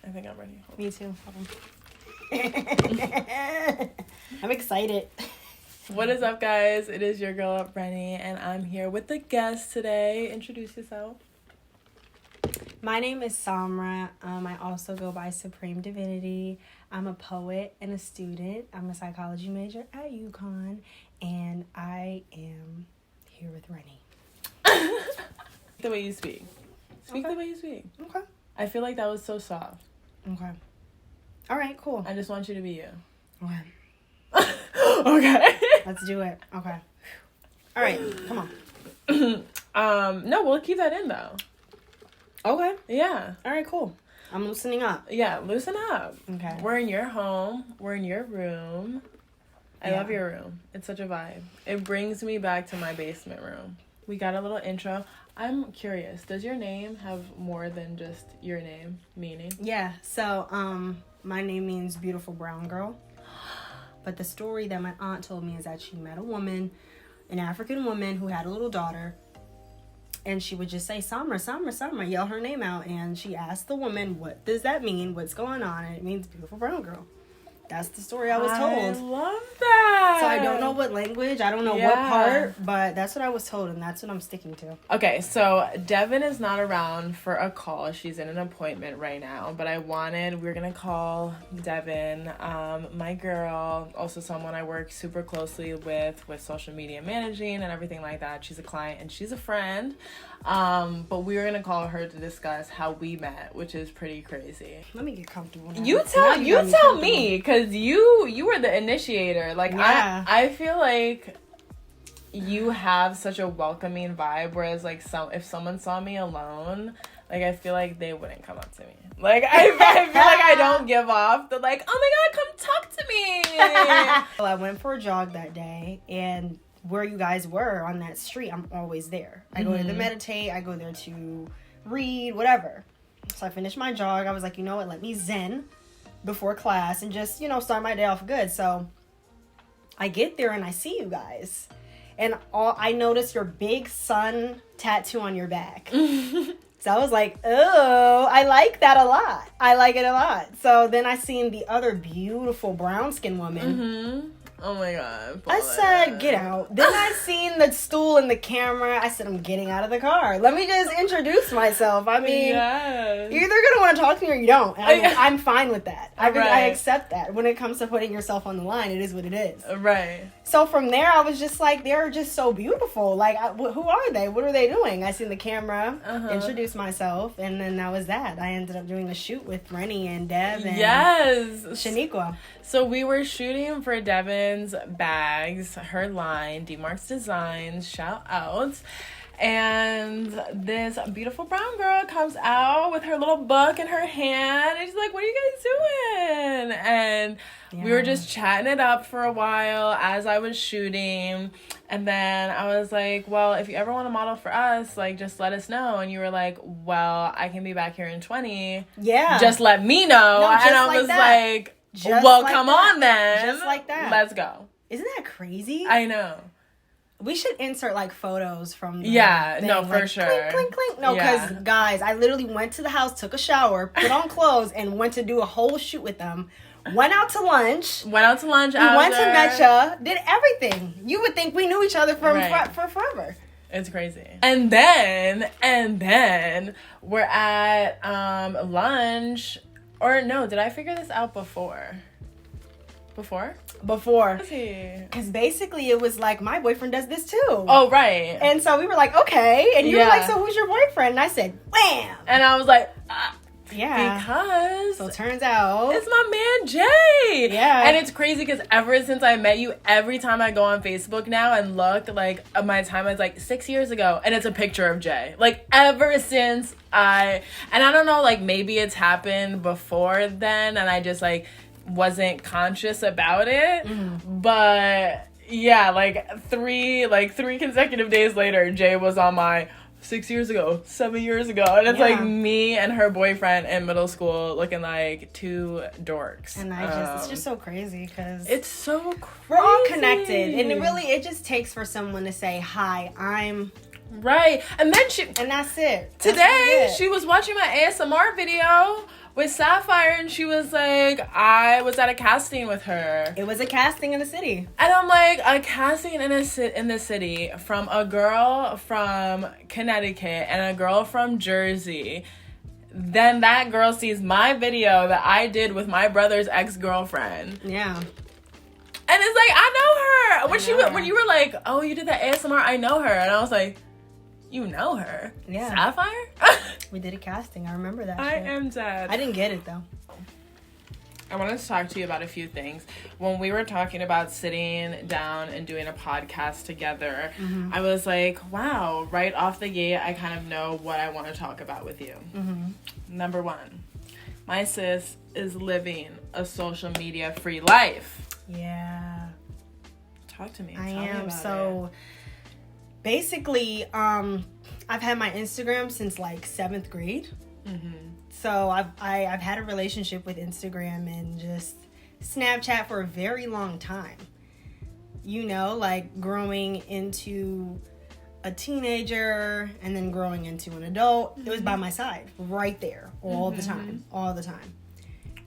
I think I'm ready. Me too. I'm excited. What is up, guys? It is your girl, Renny, and I'm here with a guest today. Introduce yourself. My name is SAHMRA. I also go by Supreme Divinity. I'm a poet and a student. I'm a psychology major at UConn, and I am here with Renny. The way you speak. Speak the way you speak. Okay. I feel like that was so soft. Okay. All right, cool. I just want you to be you. Okay. Okay. Let's do it. Okay. All right, come on. No, we'll keep that in, though. Okay. Yeah. All right, cool. I'm loosening up. Yeah, loosen up. Okay. We're in your home. We're in your room. I love your room. It's such a vibe. It brings me back to my basement room. We got a little intro. I'm curious. Does your name have more than just your name meaning? Yeah. So, my name means beautiful brown girl. But the story that my aunt told me is that she met a woman, an African woman who had a little daughter. And she would just say, SAHMRA, SAHMRA, SAHMRA, yell her name out. And she asked the woman, what does that mean? What's going on? And it means beautiful brown girl. That's the story I was told. I love that. So I don't know what language, I don't know what part, but that's what I was told, and that's what I'm sticking to. Okay, so Devin is not around for a call. She's in an appointment right now, but we're going to call Devin, my girl, also someone I work super closely with social media managing and everything like that. She's a client and she's a friend. But we were going to call her to discuss how we met, which is pretty crazy. Let me get comfortable now. You tell me, because you were the initiator. Like, yeah. I feel like you have such a welcoming vibe, whereas like if someone saw me alone, like I feel like they wouldn't come up to me. Like I feel like I don't give off the like, oh my god, come talk to me. Well, I went for a jog that day, and where you guys were on that street, I'm always there. I go there to meditate, I go there to read, whatever. So I finished my jog. I was like, you know what, let me zen before class and just, start my day off good. So I get there and I see you guys. And I noticed your big sun tattoo on your back. So I was like, oh, I like that a lot. I like it a lot. So then I seen the other beautiful brown skin woman. Mm-hmm. Oh my god. I said, get out. Then I seen the stool and the camera. I said, I'm getting out of the car. Let me just introduce myself. I mean, yes. You're either going to want to talk to me or you don't. And I'm fine with that. I accept that. When it comes to putting yourself on the line, it is what it is. Right. So from there, I was just like, they're just so beautiful. Like, who are they? What are they doing? I seen the camera, introduced myself, and then that was that. I ended up doing a shoot with Renny and Dev and Shaniqua. So we were shooting for Devin's bags, her line, DMarks Designs, shout outs. And this beautiful brown girl comes out with her little book in her hand. And she's like, what are you guys doing? And we were just chatting it up for a while as I was shooting. And then I was like, well, if you ever want to model for us, like, just let us know. And you were like, well, I can be back here in 20. Yeah. Just let me know. And I was like, well, come on then. Just like that. Let's go. Isn't that crazy? I know. We should insert like photos from the thing. No, like, for sure. Clink, clink, clink. No, because guys, I literally went to the house, took a shower, put on clothes, and went to do a whole shoot with them. Went out to lunch. We went to Metcha. Did everything. You would think we knew each other for forever. It's crazy. And then we're at lunch. Or no, did I figure this out before? Before. Because basically it was like, my boyfriend does this too. Oh, right. And so we were like, okay. And you were like, so who's your boyfriend? And I said, wham. And I was like, yeah. Because. So it turns out. It's my man, Jay. Yeah. And it's crazy because ever since I met you, every time I go on Facebook now and look, like, my time was like 6 years ago. And it's a picture of Jay. Like, ever since and I don't know, like, maybe it's happened before then. And I just, like, wasn't conscious about it, but yeah, like three consecutive days later, Jay was on my 6 years ago, 7 years ago, and it's like me and her boyfriend in middle school looking like two dorks. And it's just so crazy because it's so crazy. We're all connected, and it just takes for someone to say, hi, I'm right, and then and that's it. Today she was watching my ASMR video with Sapphire, and she was like, I was at a casting with her. It was a casting in the city. And I'm like, a casting in the city from a girl from Connecticut and a girl from Jersey. Then that girl sees my video that I did with my brother's ex-girlfriend. Yeah. And it's like, I know her. When you were like, oh, you did that ASMR, I know her. And I was like, you know her? Yeah. Sapphire? We did a casting. I remember that I shit. am dead. I didn't get it, though. I wanted to talk to you about a few things. When we were talking about sitting down and doing a podcast together, Mm-hmm. I was like, wow, right off the gate, I kind of know what I want to talk about with you. Mm-hmm. Number one, my sis is living a social media free life. Yeah. Talk to me. I Tell me am. about So, basically, I've had my Instagram since like 7th grade. Mm-hmm. So I've had a relationship with Instagram and just Snapchat for a very long time. You know, like growing into a teenager and then growing into an adult. It was by my side, right there, all the time.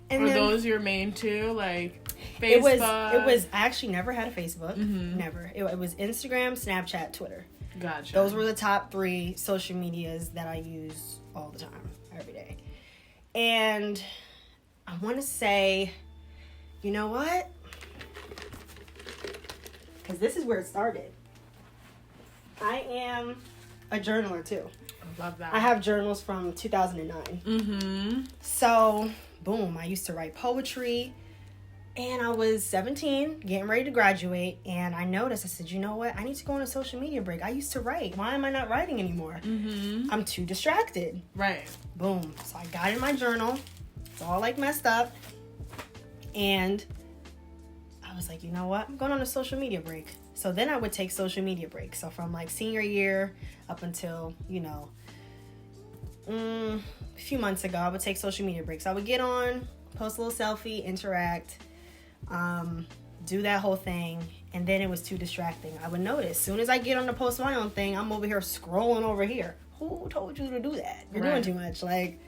And Were then, those your main two? Like Facebook? It was, I actually never had a Facebook. Mm-hmm. Never. It was Instagram, Snapchat, Twitter. Gotcha. Those were the top 3 social medias that I use all the time, every day. And I want to say, you know what? Because this is where it started. I am a journaler too. I love that. I have journals from 2009. Mm-hmm. So, boom, I used to write poetry. And I was 17, getting ready to graduate, and I noticed, I said, you know what? I need to go on a social media break. I used to write. Why am I not writing anymore? Mm-hmm. I'm too distracted. Right. Boom. So I got in my journal. It's all like messed up. And I was like, you know what? I'm going on a social media break. So then I would take social media breaks. So from like senior year up until, you know, a few months ago, I would take social media breaks. I would get on, post a little selfie, interact, do that whole thing, and then it was too distracting. I would notice, as soon as I get on to post my own thing, I'm over here scrolling over here. Who told you to do that? You're doing too much. Like,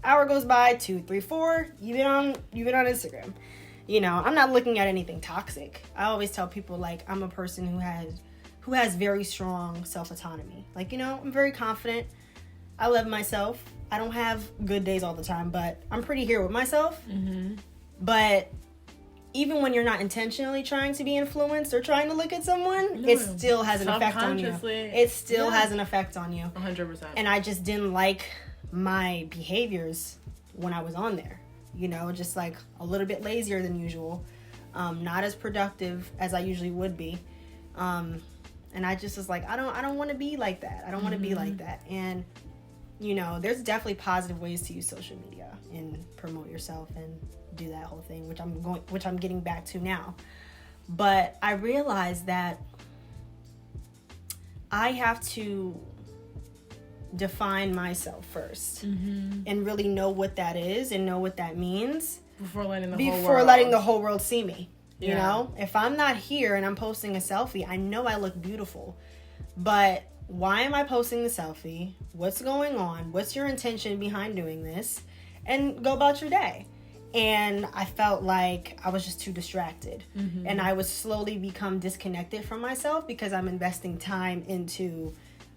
hour goes by, 2, 3, 4, you've been on Instagram. You know, I'm not looking at anything toxic. I always tell people, like, I'm a person who has very strong self-autonomy. Like, you know, I'm very confident. I love myself. I don't have good days all the time, but I'm pretty here with myself. Mm-hmm. But even when you're not intentionally trying to be influenced or trying to look at someone, it still has an effect on you. It still has an effect on you. 100%. And I just didn't like my behaviors when I was on there. You know, just like a little bit lazier than usual. Not as productive as I usually would be. And I just was like, I don't want to be like that. I don't want to be like that. And, you know, there's definitely positive ways to use social media and promote yourself and do that whole thing, which I'm getting back to now. But I realized that I have to define myself first and really know what that is and know what that means before letting the whole world see me. Yeah. You know, if I'm not here and I'm posting a selfie, I know I look beautiful, but why am I posting the selfie? What's going on? What's your intention behind doing this? And go about your day. And I felt like I was just too distracted. And I would slowly become disconnected from myself because I'm investing time into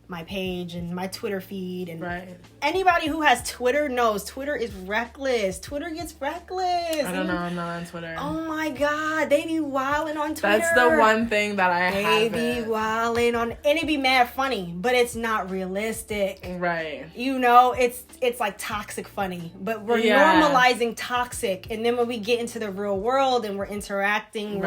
my page and my Twitter feed. And anybody who has Twitter knows Twitter is reckless. Twitter gets reckless. I don't know. I'm not on Twitter. Oh my God. They be wilding on Twitter. That's the one thing that I haven't. They be wilding on, and it be mad funny, but it's not realistic. Right. You know, it's like toxic funny, but we're normalizing toxic. And then when we get into the real world and we're interacting,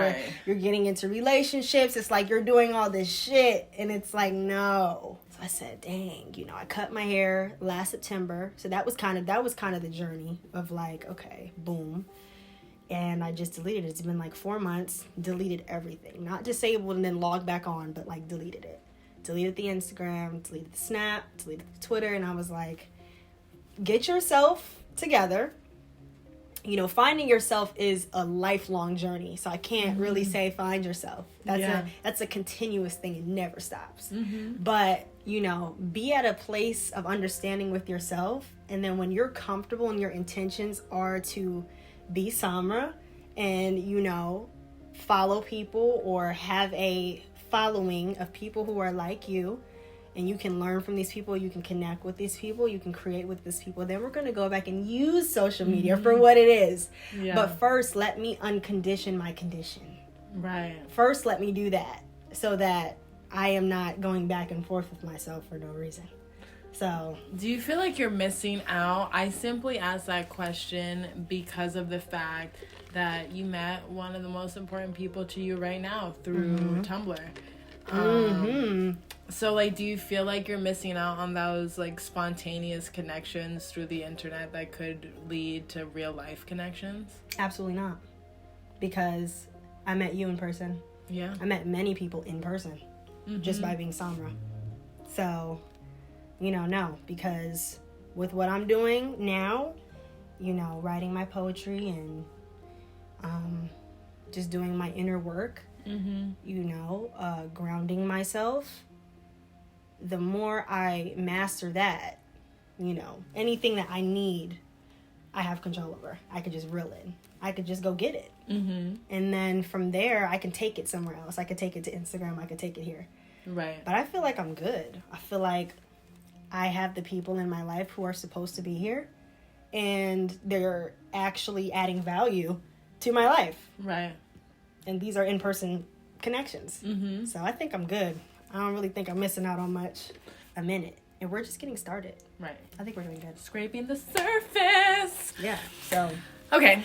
you're getting into relationships, it's like you're doing all this shit, and it's like, no. So I said, dang, you know, I cut my hair last September. So that was kind of the journey of like, okay, boom. And I just deleted it. It's been like 4 months, deleted everything. Not disabled and then logged back on, but like deleted it. Deleted the Instagram, deleted the Snap, deleted the Twitter. And I was like, get yourself together. You know, finding yourself is a lifelong journey. So I can't really say find yourself. That's a continuous thing. It never stops. But, you know, be at a place of understanding with yourself And then when you're comfortable and your intentions are to be SAHMRA and, you know, follow people or have a following of people who are like you, and you can learn from these people, you can connect with these people, you can create with these people, then we're going to go back and use social media for what it is. Yeah. But first, let me uncondition my condition. Right. First, let me do that so that I am not going back and forth with myself for no reason. So, do you feel like you're missing out? I simply asked that question because of the fact that you met one of the most important people to you right now through Tumblr. So, like, do you feel like you're missing out on those, like, spontaneous connections through the internet that could lead to real life connections? Absolutely not. Because I met you in person. Yeah. I met many people in person just by being SAHMRA. So, you know, no. Because with what I'm doing now, you know, writing my poetry and just doing my inner work, you know, grounding myself, the more I master that, you know, anything that I need, I have control over. I could just reel it. I could just go get it. And then from there, I can take it somewhere else. I could take it to Instagram. I could take it here. Right. But I feel like I'm good. I feel like I have the people in my life who are supposed to be here, and they're actually adding value to my life. Right. And these are in-person connections. So I think I'm good. I don't really think I'm missing out on much. A minute. And we're just getting started. Right. I think we're doing good. Scraping the surface. Yeah. So. Okay.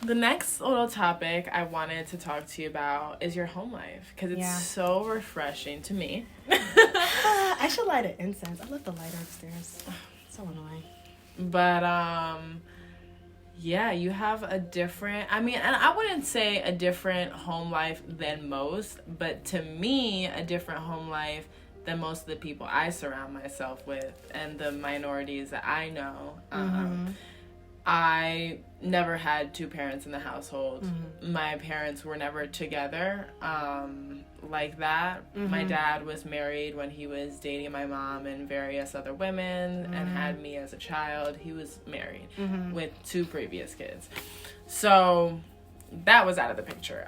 The next little topic I wanted to talk to you about is your home life. Because it's so refreshing to me. I should light an incense. I left the lighter upstairs. So annoying. But, yeah, you have a different, I mean, and I wouldn't say a different home life than most, but to me, a different home life than most of the people I surround myself with and the minorities that I know. I never had two parents in the household. My parents were never together like that. My dad was married when he was dating my mom and various other women and had me as a child. He was married with two previous kids. So that was out of the picture.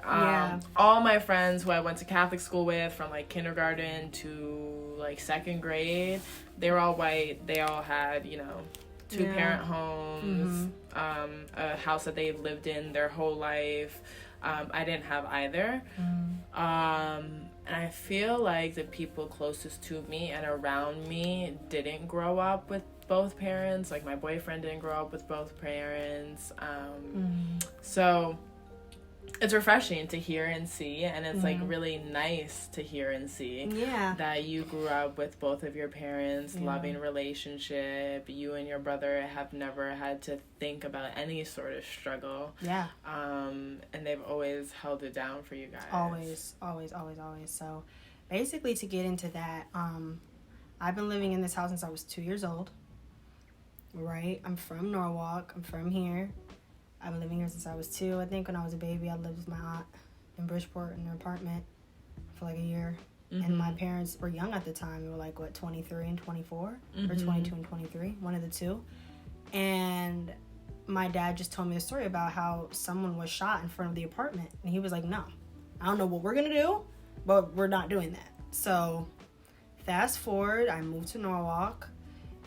All my friends who I went to Catholic school with from like kindergarten to like second grade, they were all white. They all had, you know, two-parent homes, a house that they lived in their whole life. I didn't have either. And I feel like the people closest to me and around me didn't grow up with both parents. Like, my boyfriend didn't grow up with both parents. So it's refreshing to hear and see, and it's like really nice to hear and see that you grew up with both of your parents, loving relationship. You and your brother have never had to think about any sort of struggle. And they've always held it down for you guys. Always. So basically, to get into that, I've been living in this house since I was 2 years old. Right? I'm from Norwalk. I'm from here. I've been living here since I was 2. I think when I was a baby, I lived with my aunt in Bridgeport in an apartment for like a year. And my parents were young at the time. They were like, 23 and 24? Or 22 and 23, one of the two. And my dad just told me a story about how someone was shot in front of the apartment. And he was like, no, I don't know what we're going to do, but we're not doing that. So fast forward, I moved to Norwalk.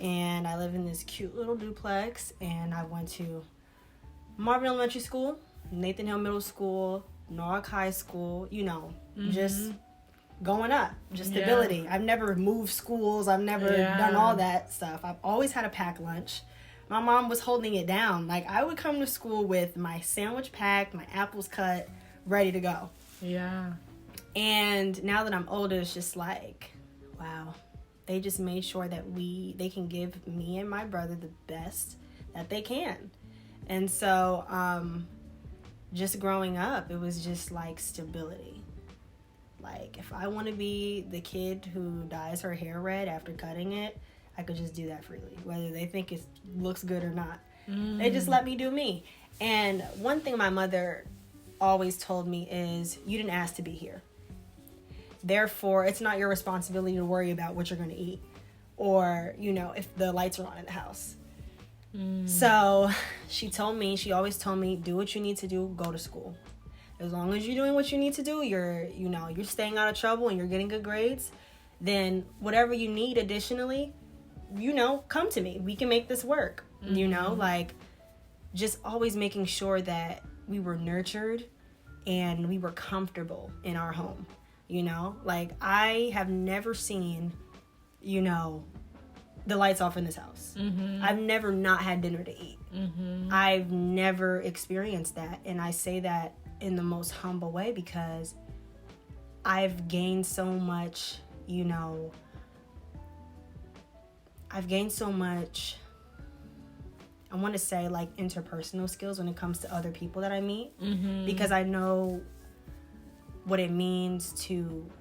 And I live in this cute little duplex. And I went to Marvin Elementary School, Nathan Hill Middle School, Norwalk High School, you know, just going up, just stability. I've never moved schools. I've never done all that stuff. I've always had a packed lunch. My mom was holding it down. Like, I would come to school with my sandwich packed, my apples cut, ready to go. Yeah. And now that I'm older, it's just like, wow. They just made sure that they can give me and my brother the best that they can. And so, just growing up, it was just like stability. Like, if I want to be the kid who dyes her hair red after cutting it, I could just do that freely, whether they think it looks good or not. They just let me do me. And one thing my mother always told me is, you didn't ask to be here. Therefore, it's not your responsibility to worry about what you're going to eat or, you know, if the lights are on in the house. So she always told me, do what you need to do, go to school. As long as you're doing what you need to do, you're staying out of trouble and you're getting good grades, then whatever you need additionally, come to me. We can make this work. Like, just always making sure that we were nurtured and we were comfortable in our home. Like, I have never seen, the lights off in this house. I've never not had dinner to eat. I've never experienced that. And I say that in the most humble way because I've gained so much, I want to say, like, interpersonal skills when it comes to other people that I meet. Because I know what it means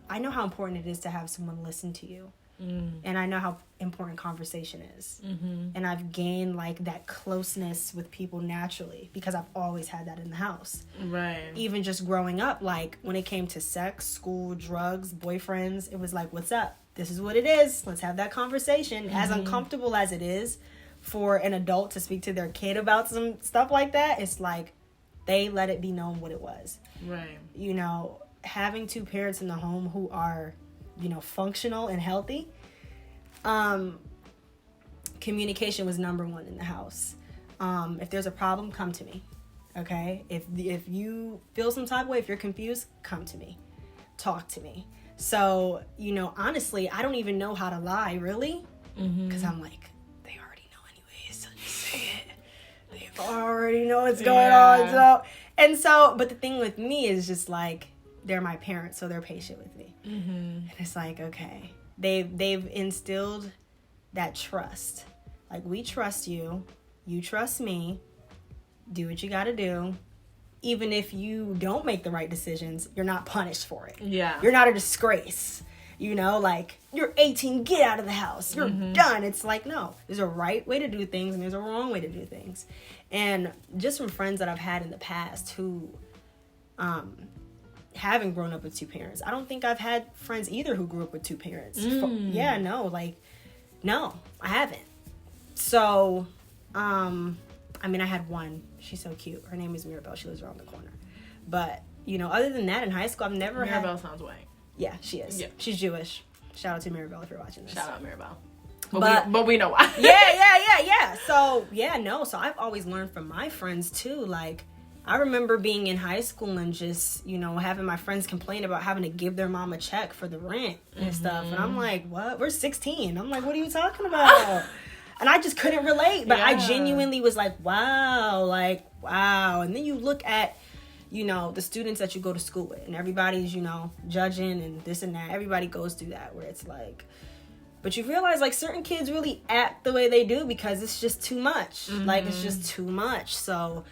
I know how important it is to have someone listen to you. And I know how important conversation is. And I've gained, like, that closeness with people naturally because I've always had that in the house. Right. Even just growing up, like, when it came to sex, school, drugs, boyfriends, it was like, what's up? This is what it is. Let's have that conversation. As uncomfortable as it is for an adult to speak to their kid about some stuff like that, it's like they let it be known what it was. Right. Having two parents in the home who are functional and healthy, communication was number one in the house. If there's a problem, come to me. Okay? If you feel some type of way, if you're confused, come to me. Talk to me. So, honestly, I don't even know how to lie, really. Because I'm like, they already know anyways, so just say it. They already know what's going on. But the thing with me is just like, they're my parents, so they're patient with me. And it's like, okay, they've instilled that trust. Like, we trust you, you trust me, do what you gotta do. Even if you don't make the right decisions, you're not punished for it. Yeah. You're not a disgrace. Like, you're 18, get out of the house. You're done. It's like, no, there's a right way to do things and there's a wrong way to do things. And just from friends that I've had in the past who, haven't grown up with two parents. I don't think I've had friends either who grew up with two parents. No, I haven't. So, I had one. She's so cute. Her name is Mirabelle. She lives around the corner. But, other than that, in high school, I've never had... Mirabelle sounds white. Yeah, she is. Yeah. She's Jewish. Shout out to Mirabelle if you're watching this. Shout out Mirabelle. But we know why. Yeah. So, So I've always learned from my friends, too. Like, I remember being in high school and just, having my friends complain about having to give their mom a check for the rent and stuff. And I'm like, what? We're 16. I'm like, what are you talking about? And I just couldn't relate. But I genuinely was like, wow. And then you look at, the students that you go to school with. And everybody's, judging and this and that. Everybody goes through that where it's like... But you realize, like, certain kids really act the way they do because it's just too much. Like, it's just too much. So...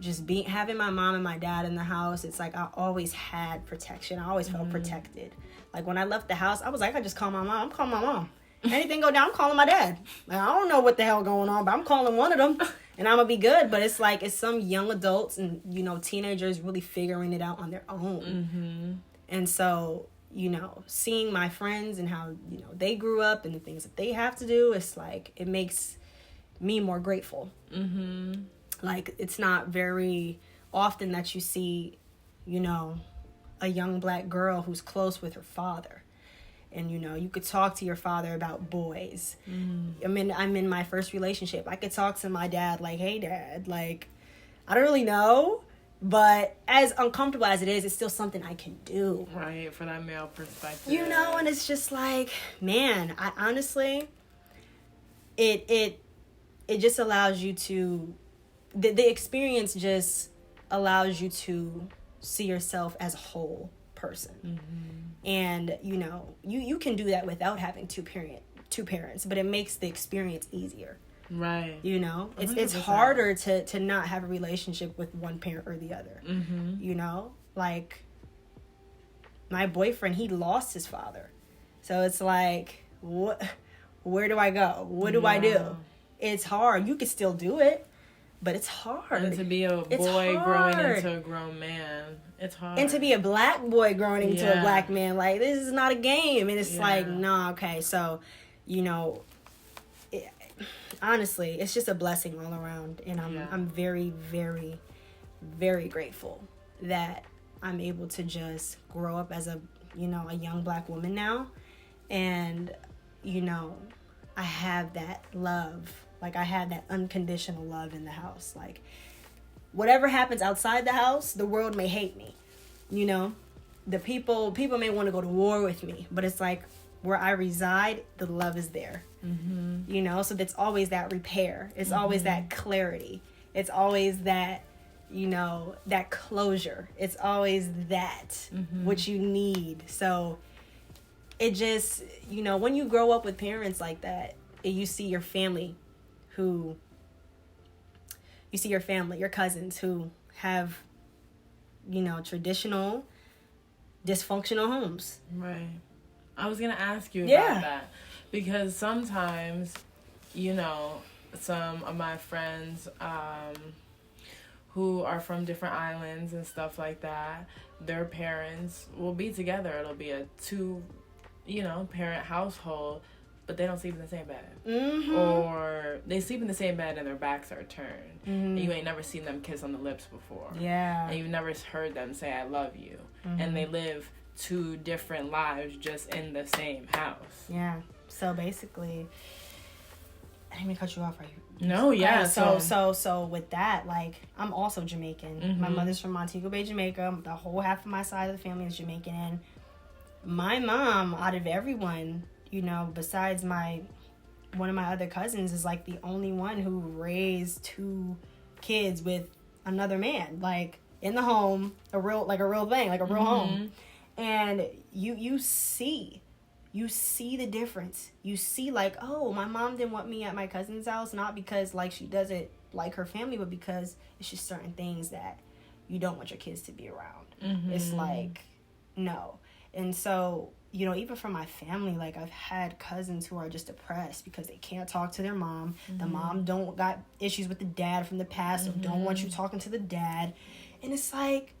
just having my mom and my dad in the house, it's like I always had protection. I always felt protected. Like, when I left the house, I was like, I just call my mom. I'm calling my mom. Anything go down, I'm calling my dad. Like, I don't know what the hell going on, but I'm calling one of them, and I'm gonna be good. But it's like, it's some young adults and, teenagers really figuring it out on their own. And so, seeing my friends and how, they grew up and the things that they have to do, it's like, it makes me more grateful. Like, it's not very often that you see, a young black girl who's close with her father. And, you could talk to your father about boys. I'm in my first relationship. I could talk to my dad like, hey, Dad, like, I don't really know. But as uncomfortable as it is, it's still something I can do. Right, for that male perspective. And it's just like, man, I honestly, it just allows you to... The experience just allows you to see yourself as a whole person. And, you can do that without having two parents, but it makes the experience easier. Right. It's harder to not have a relationship with one parent or the other. Like, my boyfriend, he lost his father. So it's like, where do I go? What do I do? It's hard. You could still do it. But it's hard. And to be a boy growing into a grown man, it's hard. And to be a black boy growing into a black man, like, this is not a game. And it's like, nah, okay. So, honestly, it's just a blessing all around, and I'm very, very, very grateful that I'm able to just grow up as a young Black woman now, and I have that love, like I have that unconditional love in the house. Like whatever happens outside the house, the world may hate me, the people may want to go to war with me, but it's like where I reside, the love is there. So that's always that repair. It's always that clarity. It's always that that closure. It's always that what you need. So it just, when you grow up with parents like that, and you see your family, your cousins who have, traditional, dysfunctional homes. Right. I was going to ask you about that, because sometimes, some of my friends, who are from different islands and stuff like that, their parents will be together. It'll be a 2, parent household, but they don't sleep in the same bed. Or they sleep in the same bed and their backs are turned. And you ain't never seen them kiss on the lips before. Yeah. And you've never heard them say, I love you. And they live 2 different lives just in the same house. Yeah. So basically, I didn't mean to cut you off, right? No, yeah. So with that, like, I'm also Jamaican. My mother's from Montego Bay, Jamaica. The whole half of my side of the family is Jamaican. And my mom, out of everyone, besides one of my other cousins, is like the only one who raised 2 kids with another man, like in the home, a real thing, like a real home. And you see the difference. You see, like, oh, my mom didn't want me at my cousin's house, not because, like, she doesn't like her family, but because it's just certain things that you don't want your kids to be around. It's like, no. And so, even from my family, like, I've had cousins who are just depressed because they can't talk to their mom. The mom got issues with the dad from the past, so don't want you talking to the dad. And it's like,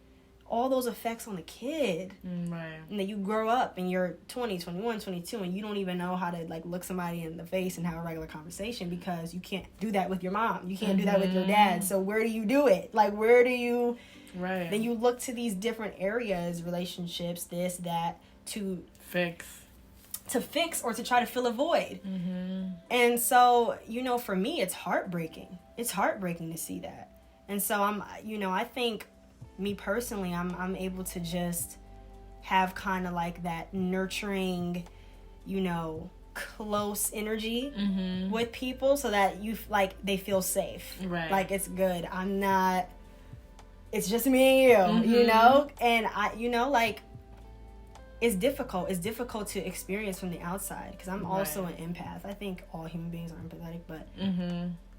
all those effects on the kid. Right. And then you grow up and you're 20, 21, 22, and you don't even know how to, like, look somebody in the face and have a regular conversation because you can't do that with your mom. You can't do that with your dad. So where do you do it? Like, where do you... Right. Then you look to these different areas, relationships, this, that, to fix or to try to fill a void. And so, for me, it's heartbreaking. It's heartbreaking to see that. And so I think... me personally, I'm able to just have kind of like that nurturing, close energy with people, so that they feel safe. Right. Like, it's good. I'm not. It's just me and you, and I, it's difficult. It's difficult to experience from the outside because I'm also an empath. I think all human beings are empathetic, but.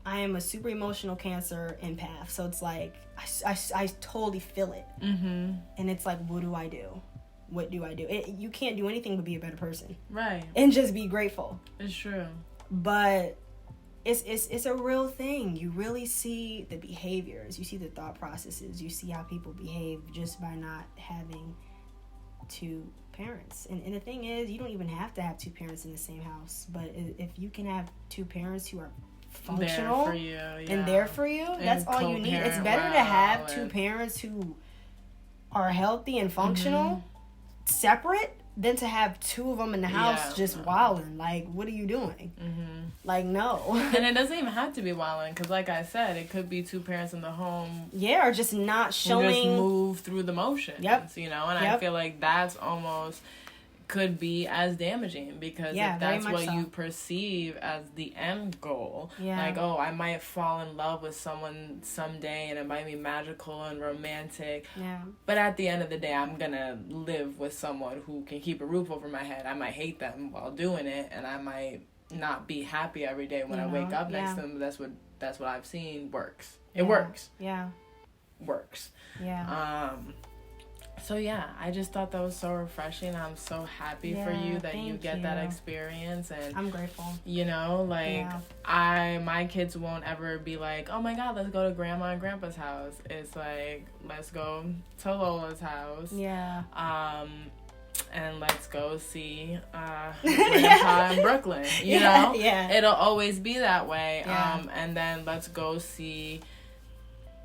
I am a super emotional Cancer empath, so it's like I totally feel it, and it's like, what do I do? What do I do? You can't do anything but be a better person, right? And just be grateful. It's true, but it's a real thing. You really see the behaviors, you see the thought processes, you see how people behave just by not having 2 parents. And the thing is, you don't even have to have 2 parents in the same house, but if you can have 2 parents who are functional there for you, and there for you, that's all you need. It's better to have 2 parents who are healthy and functional separate than to have 2 of them in the house just wilding. Like, what are you doing? Like, no. And it doesn't even have to be wilding, because like I said, it could be 2 parents in the home, or just not showing, just move through the motions. And I feel like that's almost could be as damaging, because if that's what you perceive as the end goal, like, oh, I might fall in love with someone someday and it might be magical and romantic, but at the end of the day, I'm gonna live with someone who can keep a roof over my head. I might hate them while doing it, and I might not be happy every day when I wake up next to them. But that's what I've seen works. It works. Works. So I just thought that was so refreshing. I'm so happy for you that you get that experience, and I'm grateful. My kids won't ever be like, oh my God, let's go to Grandma and Grandpa's house. It's like, let's go to Lola's house. and let's go see Grandpa in Brooklyn. You know? Yeah. It'll always be that way. Yeah. And then let's go see,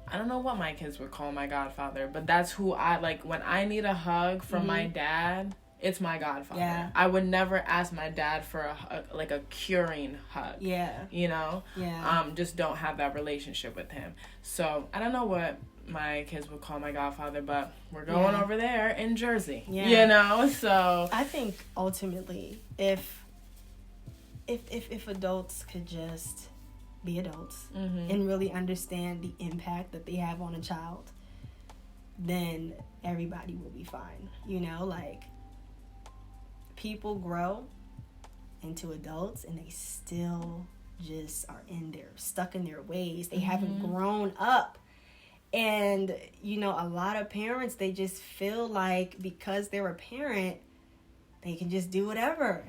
I don't know what my kids would call my godfather, but that's who I, like, when I need a hug from my dad, it's my godfather. Yeah. I would never ask my dad for a curing hug. Yeah. You know? Yeah. Just don't have that relationship with him. So, I don't know what my kids would call my godfather, but we're going over there in Jersey. Yeah. You know? So I think ultimately if adults could just be adults and really understand the impact that they have on a child, then everybody will be fine. You know, like, people grow into adults and they still just are stuck in their ways. They haven't grown up. And, you know, a lot of parents, they just feel like because they're a parent, they can just do whatever.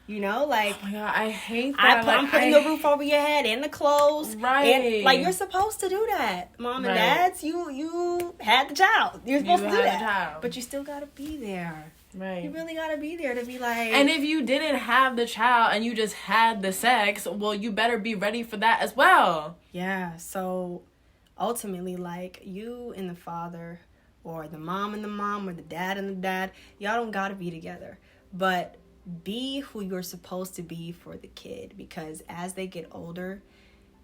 You know, like, oh my God, I hate that. I'm putting the roof over your head and the clothes. Right. And, like, you're supposed to do that. Mom and dads, you had the child. You're supposed to do that. But you still got to be there. Right. You really got to be there to be like... And if you didn't have the child and you just had the sex, well, you better be ready for that as well. Yeah, so ultimately, like, you and the father, or the mom and the mom, or the dad and the dad, y'all don't got to be together. But be who you're supposed to be for the kid, because as they get older,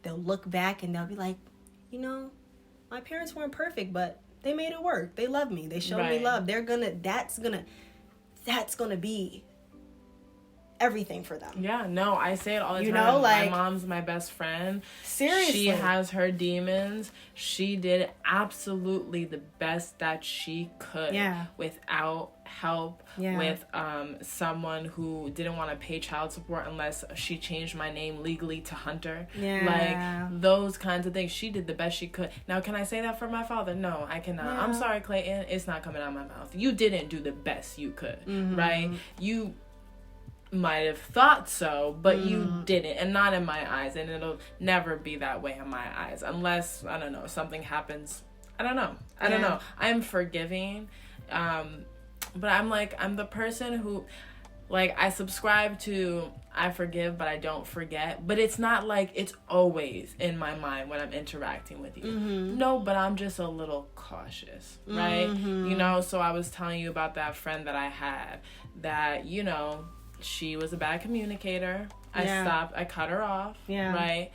they'll look back and they'll be like, you know, my parents weren't perfect, but they made it work. They love me. They showed me love. That's gonna be everything for them. Yeah, no, I say it all the time. You know, like, my mom's my best friend. Seriously. She has her demons. She did absolutely the best that she could without help, with someone who didn't want to pay child support unless she changed my name legally to Hunter. Like, those kinds of things. She did the best she could. Now, can I say that for my father? No, I cannot. I'm sorry, Clayton. It's not coming out of my mouth. You didn't do the best you could, right? You might have thought so, but you didn't, and not in my eyes, and it'll never be that way in my eyes unless, I don't know, something happens. I don't know. I'm forgiving, but I'm the person who, like, I subscribe to I forgive but I don't forget, but it's not like it's always in my mind when I'm interacting with you. No, but I'm just a little cautious, right? You know, so I was telling you about that friend that I had that, you know, she was a bad communicator. I cut her off, right?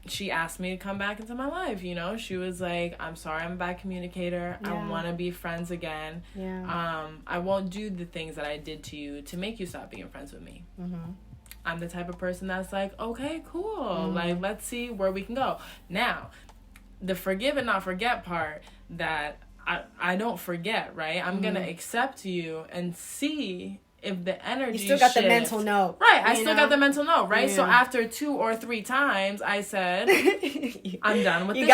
She asked me to come back into my life, you know? She was like, I'm sorry, I'm a bad communicator. I want to be friends again. I won't do the things that I did to you to make you stop being friends with me. I'm the type of person that's like, okay, cool. Like, let's see where we can go. Now, the forgive and not forget part, that I don't forget, right? I'm going to accept you and see if the energy you still got shifts. the mental note, right? I still got the mental note, right? So after 2 or 3 times, I said, "I'm done with this." You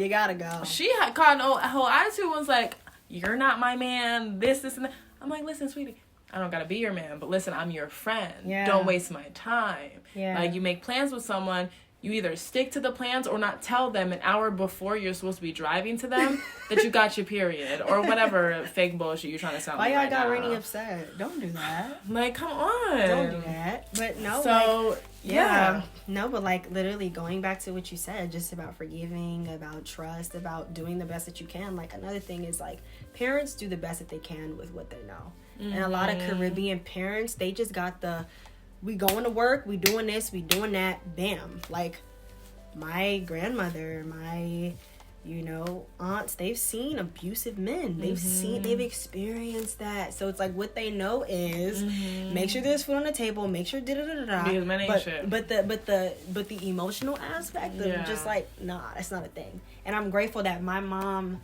gotta go. She had caught a whole attitude. Was like, "You're not my man." This, and that. I'm like, "Listen, sweetie, I don't gotta be your man, but listen, I'm your friend. Don't waste my time. Like, you make plans with someone." You either stick to the plans or not tell them an hour before you're supposed to be driving to them that you got your period or whatever fake bullshit you're trying to sound. Why y'all right got now. Renny upset? Don't do that. Like, come on. Don't do that. But no, so, like, no, but like, literally going back to what you said, just about forgiving, about trust, about doing the best that you can. Like, another thing is, like, parents do the best that they can with what they know. And a lot of Caribbean parents, they just got we going to work, we doing this, we doing that, bam. Like, my grandmother, my, you know, aunts, they've seen abusive men. They've experienced that. So it's like, what they know is make sure there's food on the table, make sure but the emotional aspect of just like, nah, that's not a thing. And I'm grateful that my mom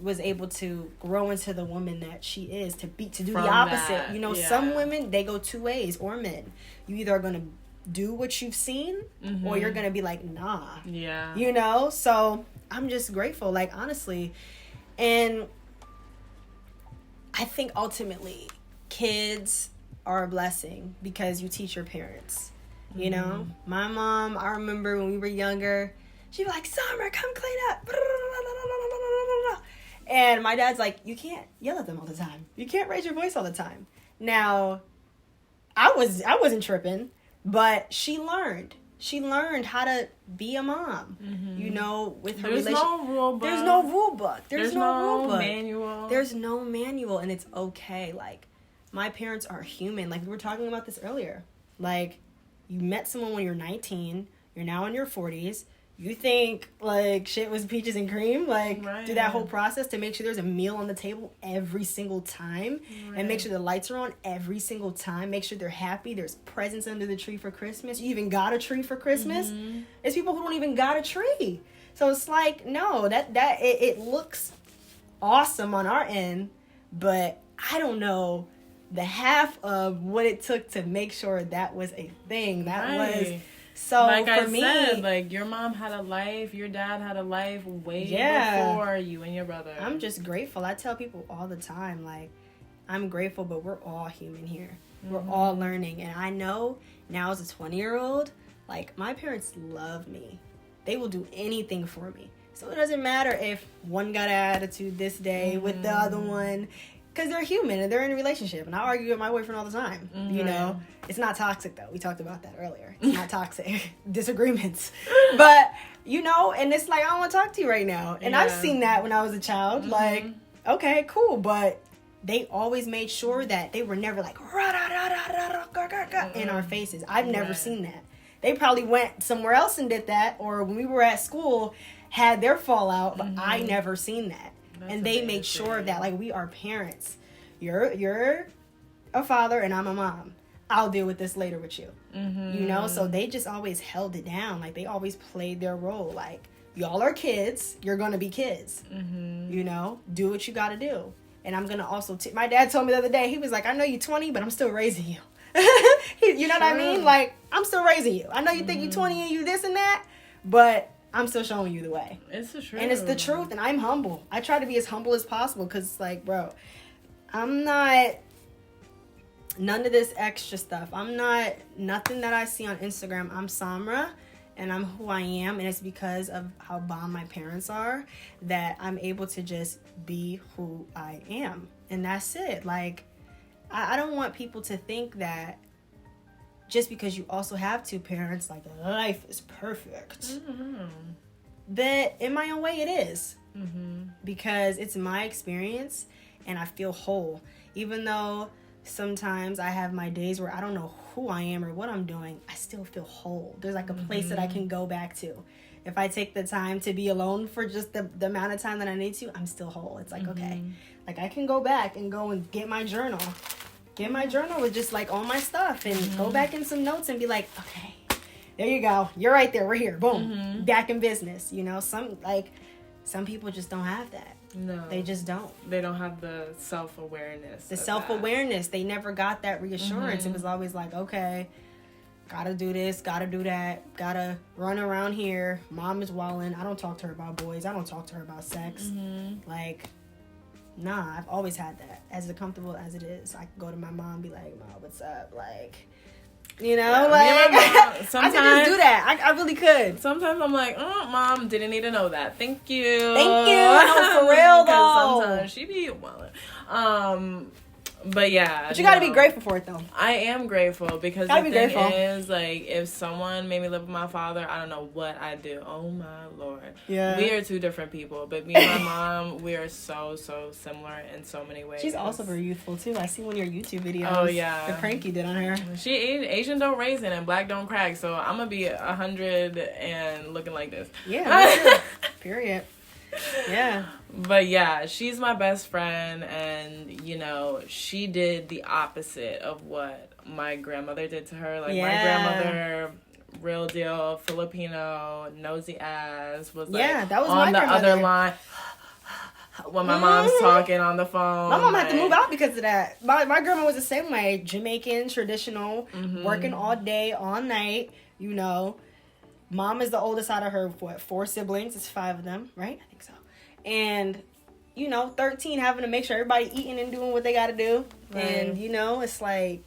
was able to grow into the woman that she is, to do the opposite. That, you know, some women, they go 2 ways, or men. You either are going to do what you've seen, or you're going to be like, nah. You know? So I'm just grateful, like, honestly. And I think ultimately kids are a blessing because you teach your parents. You know? My mom, I remember when we were younger, she'd be like, "Summer, come clean up." And my dad's like, you can't yell at them all the time. You can't raise your voice all the time. Now, I wasn't tripping, but she learned. She learned how to be a mom. You know, with her relationship. No rule book. There's no rule book. There's no rule book. Manual. There's no manual, and it's okay. Like, my parents are human. Like, we were talking about this earlier. Like, you met someone when you're 19. You're now in your 40s. You think, like, shit was peaches and cream? Like, do that whole process to make sure there's a meal on the table every single time. And make sure the lights are on every single time. Make sure they're happy. There's presents under the tree for Christmas. You even got a tree for Christmas. There's people who don't even got a tree. So it's like, no, it looks awesome on our end. But I don't know the half of what it took to make sure that was a thing. That was... So like for me, said, like your mom had a life, your dad had a life way before you and your brother. I'm just grateful. I tell people all the time, like, I'm grateful, but we're all human here. We're all learning. And I know now as a 20-year-old, like, my parents love me. They will do anything for me. So it doesn't matter if one got an attitude this day with the other one. Because they're human and they're in a relationship. And I argue with my boyfriend all the time. You know? It's not toxic, though. We talked about that earlier. It's not toxic. Disagreements. But, you know, and it's like, I don't want to talk to you right now. And I've seen that when I was a child. Like, okay, cool. But they always made sure that they were never like, in our faces. I've never seen that. They probably went somewhere else and did that. Or when we were at school, had their fallout. But I never seen that. And they made sure of that. Like, we are parents. You're a father and I'm a mom. I'll deal with this later with you. You know? So they just always held it down. Like, they always played their role. Like, y'all are kids. You're going to be kids. You know? Do what you got to do. And I'm going to also... my dad told me the other day, he was like, I know you're 20, but I'm still raising you. You know what I mean? Like, I'm still raising you. I know you think you're 20 and you this and that, but... I'm still showing you the way. It's the truth. And it's the truth, and I'm humble. I try to be as humble as possible, because, like, bro, I'm not none of this extra stuff. I'm not nothing that I see on Instagram. I'm SAHMRA, and I'm who I am, and it's because of how bomb my parents are that I'm able to just be who I am. And that's it. Like, I don't want people to think that just because you also have two parents, like, life is perfect. But in my own way, it is. Because it's my experience, and I feel whole. Even though sometimes I have my days where I don't know who I am or what I'm doing, I still feel whole. There's, like, a place that I can go back to. If I take the time to be alone for just the amount of time that I need to, I'm still whole. It's like, okay. Like, I can go back and go and get my journal. Get my journal with just, like, all my stuff and go back in some notes and be like, okay, there you go. You're right there. We're here. Boom. Back in business. You know, some people just don't have that. No. They just don't. They don't have the self-awareness. The self-awareness. They never got that reassurance. It was always like, okay, gotta do this, gotta do that, gotta run around here. Mom is wildin'. I don't talk to her about boys. I don't talk to her about sex. Like... nah, I've always had that. As comfortable as it is, I can go to my mom and be like, Mom, what's up? Like, you know, like, I could just do that. I really could. Sometimes I'm like, oh, Mom, didn't need to know that. Thank you. Thank you. No, for real, though. Sometimes she be well. But yeah. But you gotta be grateful for it, though. I am grateful because the thing is, like, if someone made me live with my father, I don't know what I'd do. Oh my Lord. Yeah. We are two different people, but me and my mom, we are so similar in so many ways. She's also very youthful too. I see one of your YouTube videos. Oh yeah. The prank you did on her. She Asian don't raisin and black don't crack, so I'm gonna be 100 and looking like this. Yeah. Period. Yeah. But yeah, she's my best friend, and you know, she did the opposite of what my grandmother did to her. Like, my grandmother, real deal Filipino, nosy ass, was like that was on the other line when my mom's talking on the phone. My mom had to move out because of that. My grandma was the same way. Jamaican, traditional, working all day, all night, you know. Mom is the oldest out of her, 4 siblings. It's 5 of them, right? I think so. And, you know, 13 having to make sure everybody eating and doing what they got to do. Right. And, you know, it's like,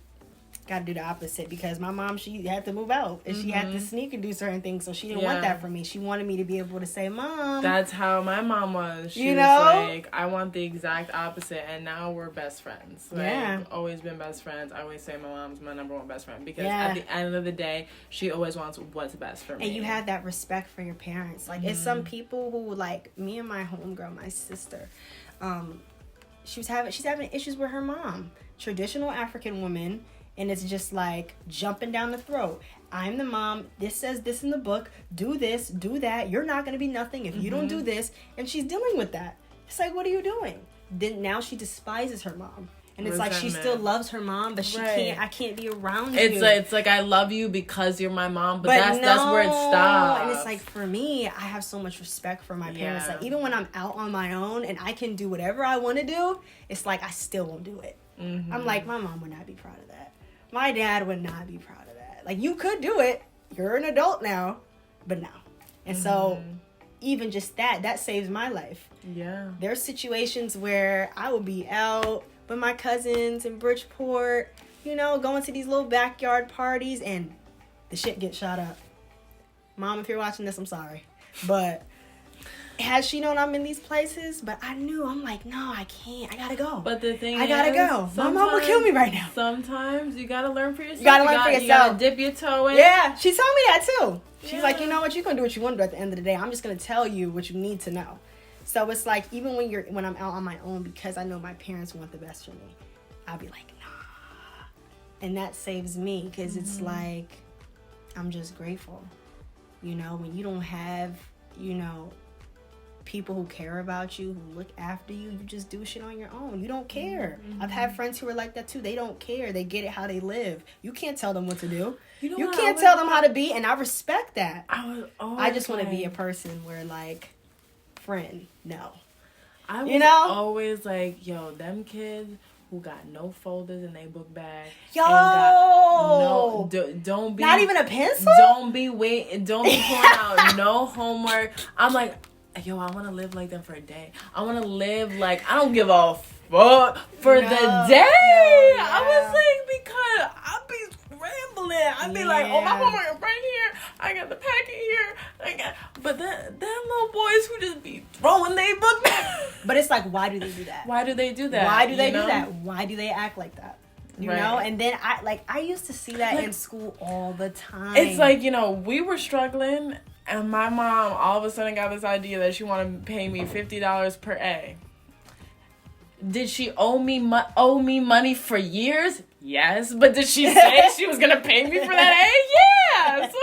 got to do the opposite, because my mom, she had to move out and she had to sneak and do certain things, so she didn't want that for me. She wanted me to be able to say, Mom. That's how my mom was. She was like, I want the exact opposite, and now we're best friends. Like, always been best friends. I always say my mom's my number one best friend, because at the end of the day, she always wants what's best for me. And you have that respect for your parents. Like, it's some people who, like, me and my homegirl, my sister, she's having issues with her mom. Traditional African woman. And it's just like jumping down the throat. I'm the mom. This says this in the book. Do this, do that. You're not going to be nothing if you don't do this. And she's dealing with that. It's like, what are you doing? Then now she despises her mom. And it's like she still loves her mom, but she can't. I can't be around you. It's like I love you because you're my mom, but that's where it stops. And it's like, for me, I have so much respect for my parents. Like, even when I'm out on my own and I can do whatever I want to do, it's like I still won't do it. I'm like, my mom would not be proud of that. My dad would not be proud of that. Like, you could do it. You're an adult now, but no. And so, even just that saves my life. Yeah. There's situations where I will be out with my cousins in Bridgeport, you know, going to these little backyard parties, and the shit gets shot up. Mom, if you're watching this, I'm sorry. But has she known I'm in these places? But I knew. I'm like, no, I can't. I gotta go. But the thing I gotta go. My mom will kill me right now. Sometimes you gotta learn for yourself. You gotta learn for yourself. You gotta dip your toe in. Yeah, she told me that too. She's like, you know what? You're gonna do what you want to do at the end of the day. I'm just gonna tell you what you need to know. So it's like, even when I'm out on my own, because I know my parents want the best for me, I'll be like, nah. And that saves me, because it's like, I'm just grateful. You know, when you don't have, you know, people who care about you, who look after you, you just do shit on your own. You don't care. I've had friends who are like that too. They don't care. They get it how they live. You can't tell them what to do. You can't tell them how to be, and I respect that. I just want to be a person where, like, friend, no. I was always like, yo, them kids who got no folders in their book bag. Yo! Don't be... Not even a pencil? Don't be pulling out no homework. I'm like, yo, I want to live like them for a day. I want to live like, I don't give a fuck for the day. No. I was like, because I'll be rambling. I'd be like, oh, my homework is right here. I got the packet here. But them little boys who just be throwing their book back. But it's like, why do they do that? Why do they do that? Why do they do that? Why do they act like that? You know? And then I used to see that in school all the time. It's like, you know, we were struggling, and my mom all of a sudden got this idea that she wanted to pay me $50 per A. Did she owe me money for years? Yes. But did she say she was going to pay me for that A? Yes.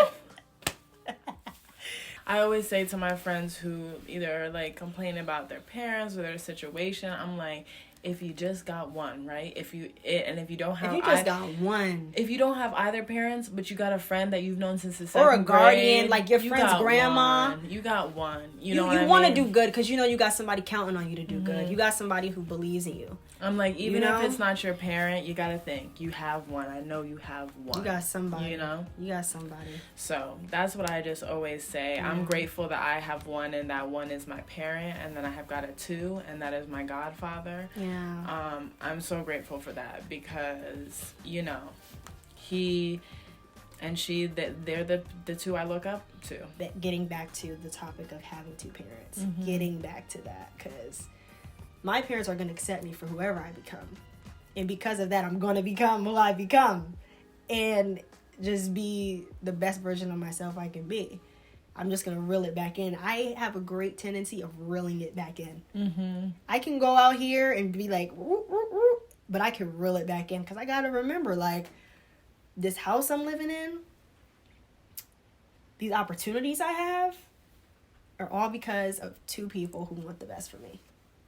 I always say to my friends who either like complain about their parents or their situation, I'm like, if you just got one, right? If you don't have, if you don't have either parents, but you got a friend that you've known since the second grade, or a guardian, like your friend's grandma, you got one. You want to do good, because you know you got somebody counting on you to do good. You got somebody who believes in you. I'm like, even if it's not your parent, you gotta think you have one. I know you have one. You got somebody. You know, you got somebody. So that's what I just always say. Yeah. I'm grateful that I have one, and that one is my parent, and then I have got a two, and that is my godfather. Yeah. I'm so grateful for that, because you know, he and she, they're the two I look up to. Getting back to the topic of having two parents, getting back to that, because my parents are going to accept me for whoever I become. And because of that, I'm going to become who I become. And just be the best version of myself I can be. I'm just going to reel it back in. I have a great tendency of reeling it back in. I can go out here and be like, woo, woo, woo, but I can reel it back in. Because I got to remember, like, this house I'm living in, these opportunities I have, are all because of two people who want the best for me.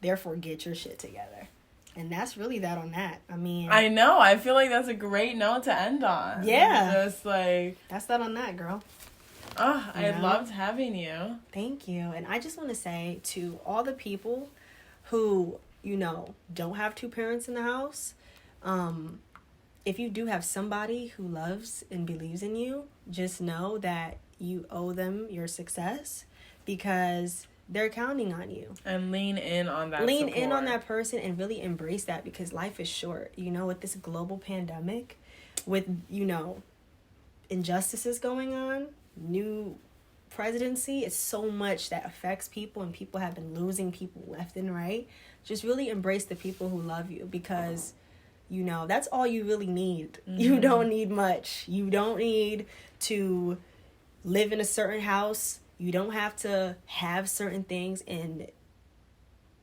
Therefore, get your shit together. And that's really that on that. I mean, I know. I feel like that's a great note to end on. Yeah. Just like, that's that on that, girl. Oh, I loved having you. Thank you. And I just want to say to all the people who, you know, don't have two parents in the house, if you do have somebody who loves and believes in you, just know that you owe them your success, because they're counting on you. And lean in on that Lean in on that person and really embrace that, because life is short. You know, with this global pandemic, with, injustices going on, new presidency, it's so much that affects people, and people have been losing people left and right. Just really embrace the people who love you, because that's all you really need. You don't need much. You don't need to live in a certain house. You don't have to have certain things, and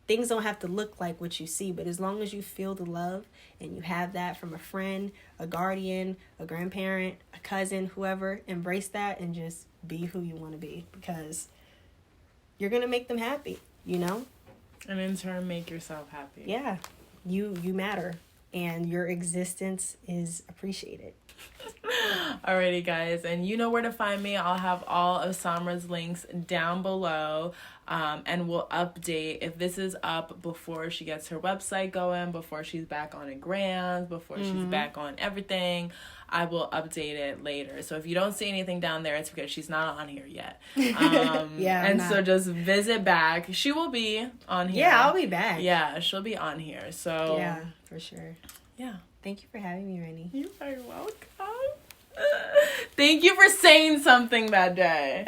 things don't have to look like what you see. But as long as you feel the love and you have that from a friend, a guardian, a grandparent, a cousin, whoever, embrace that and just be who you want to be, because you're going to make them happy, And in turn, make yourself happy. Yeah. You matter, and your existence is appreciated. Alrighty, guys, and you know where to find me. I'll have all of SAHMRA's links down below, and we'll update if this is up before she gets her website going, before she's back on Grams, before she's back on everything. I will update it later. So if you don't see anything down there, it's because she's not on here yet. Yeah, and so just visit back. She will be on here. Yeah, I'll be back. Yeah, she'll be on here. So yeah, for sure. Yeah. Thank you for having me, Renny. You're very welcome. Thank you for saying something that day.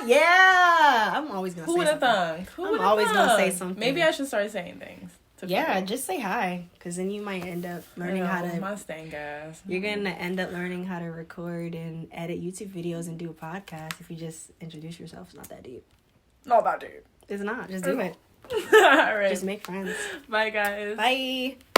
Yeah, I'm always gonna. Who would have thunk? I'm always gonna say something. Maybe I should start saying things. Yeah, just say hi, because then you might end up learning how to. Mustang gas. You're gonna end up learning how to record and edit YouTube videos and do a podcast if you just introduce yourself. It's not that deep. Not that deep. It's not. Just do it. All right. Just make friends. Bye, guys. Bye.